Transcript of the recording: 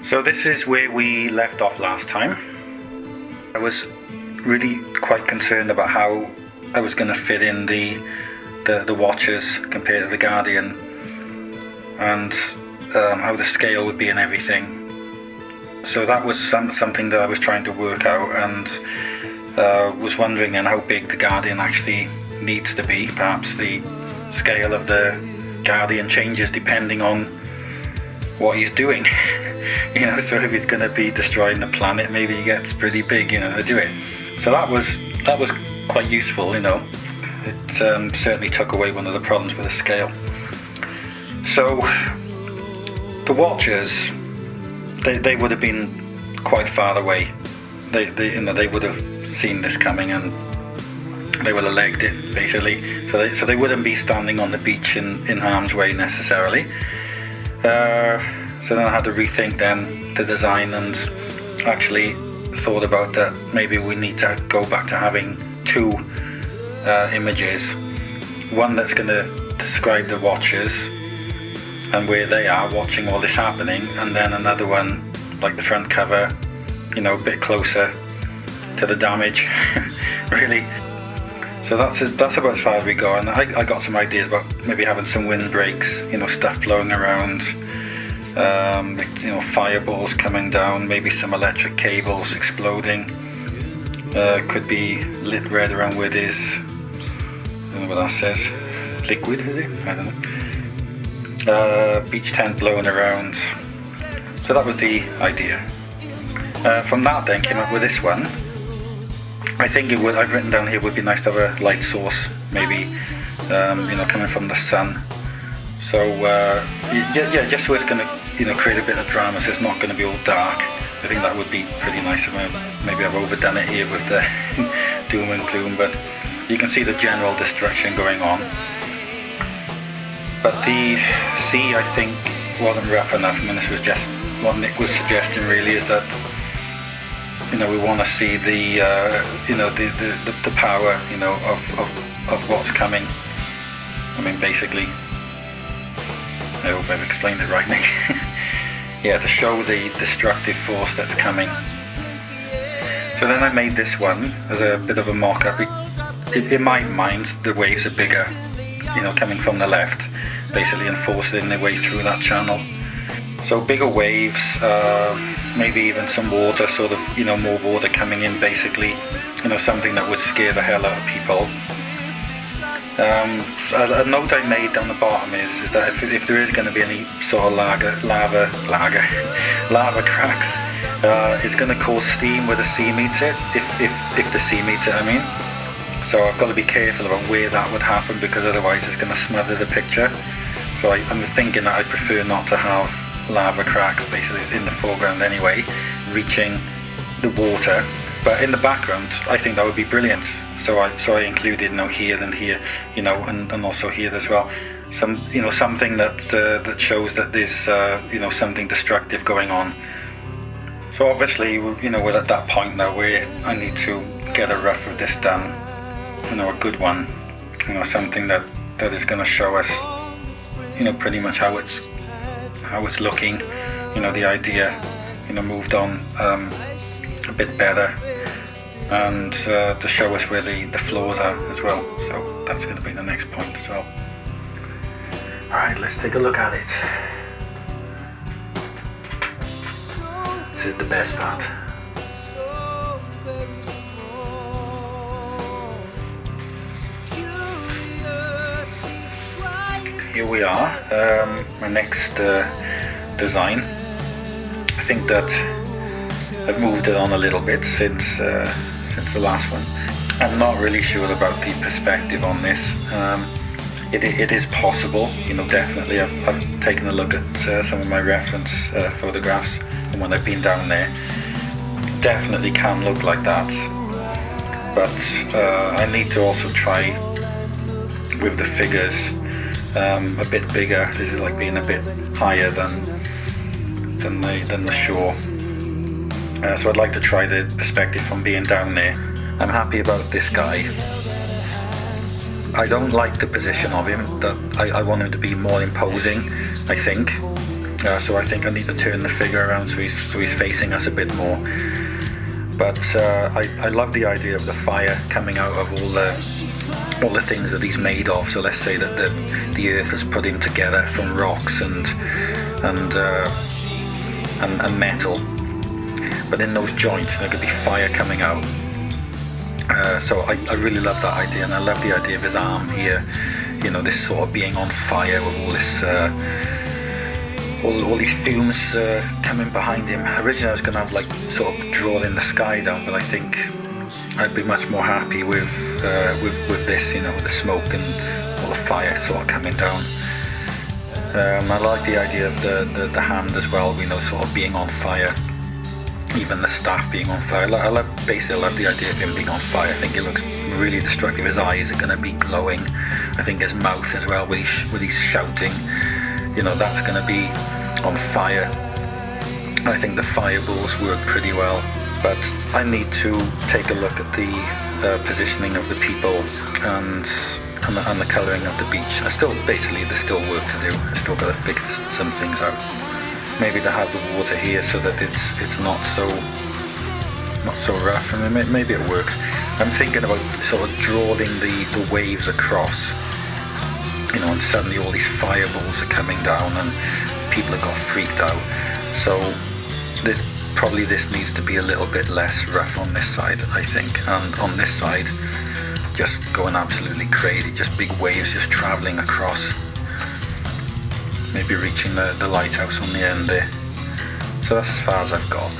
So this is where we left off last time. I was really quite concerned about how I was going to fit in the watches compared to the Guardian, and how the scale would be and everything. So that was something that I was trying to work out, and was wondering then how big the Guardian actually needs to be. Perhaps the scale of the Guardian changes depending on what he's doing. So if he's going to be destroying the planet, maybe he gets pretty big, to do it. So that was quite useful, It certainly took away one of the problems with the scale. So the watches, they would have been quite far away. They would have seen this coming, and they would have legged it basically. So they wouldn't be standing on the beach in harm's way necessarily. So then I had to rethink then the design, and actually thought about that maybe we need to go back to having two images. One that's going to describe the watches and where they are watching all this happening, and then another one like the front cover, a bit closer to the damage really. So that's about as far as we go, and I got some ideas about maybe having some windbreaks, stuff blowing around, fireballs coming down, maybe some electric cables exploding, could be lit red around where there's, I don't know what that says, liquid, is it? I don't know. Beach tent blowing around. So that was the idea. From that then came up with this one. I think I've written down here, it would be nice to have a light source, maybe, coming from the sun. So just so it's going to create a bit of drama, so it's not going to be all dark. I think that would be pretty nice. Maybe I've overdone it here with the doom and gloom, but you can see the general destruction going on. But the sea, I think, wasn't rough enough. This was just what Nick was suggesting really, is that we want to see the power of what's coming. Basically, I hope I've explained it right, Nick. Yeah, to show the destructive force that's coming. So then I made this one as a bit of a mock-up. In my mind, the waves are bigger, coming from the left, basically, and forcing their way through that channel. So bigger waves, maybe even some water, sort of, more water coming in, basically, something that would scare the hell out of people. A note I made down the bottom is that if there is going to be any sort of lava cracks, it's going to cause steam where the sea meets it, if the sea meets it, So I've got to be careful about where that would happen, because otherwise it's going to smother the picture. So I'm thinking that I prefer not to have lava cracks basically in the foreground anyway, reaching the water. But in the background, I think that would be brilliant. So I included here and here, and also here as well. Something that shows that there's something destructive going on. So obviously, we're at that point now where I need to get a rough of this done. A good one. Something that is going to show us, pretty much how it's looking. The idea, moved on a bit better. And to show us where the flaws are as well. So that's going to be the next point as well. Alright, let's take a look at it. This is the best part. Here we are, my next design. I think that I've moved it on a little bit since the last one. I'm not really sure about the perspective on this. It is possible, definitely. I've taken a look at some of my reference photographs, and when I've been down there, it definitely can look like that. But I need to also try with the figures a bit bigger. This is like being a bit higher than the shore. So I'd like to try the perspective from being down there. I'm happy about this guy. I don't like the position of him. That I want him to be more imposing, I think. So I think I need to turn the figure around so he's facing us a bit more. But I love the idea of the fire coming out of all the things that he's made of. So let's say that the earth has put him together from rocks and metal. But in those joints there could be fire coming out. So I really love that idea, and I love the idea of his arm here. You know, this sort of being on fire with all this. All these fumes coming behind him. Originally I was going to have like sort of drawn in the sky down, but I think I'd be much more happy with this, you know, the smoke and all the fire sort of coming down. I like the idea of the hand as well, you know, sort of being on fire. Even the staff being on fire. I love the idea of him being on fire. I think it looks really destructive. His eyes are going to be glowing. I think his mouth as well, with he's shouting. You know, that's going to be on fire. I think the fireballs work pretty well, but I need to take a look at the positioning of the people and the colouring of the beach. There's still work to do. I still got to fix some things out. Maybe to have the water here so that it's not so rough. I mean, maybe it works. I'm thinking about sort of drawing the waves across. You know, and suddenly all these fireballs are coming down and people have got freaked out. So this needs to be a little bit less rough on this side, I think. And on this side, just going absolutely crazy, just big waves just travelling across. Maybe reaching the lighthouse on the end there. So that's as far as I've got.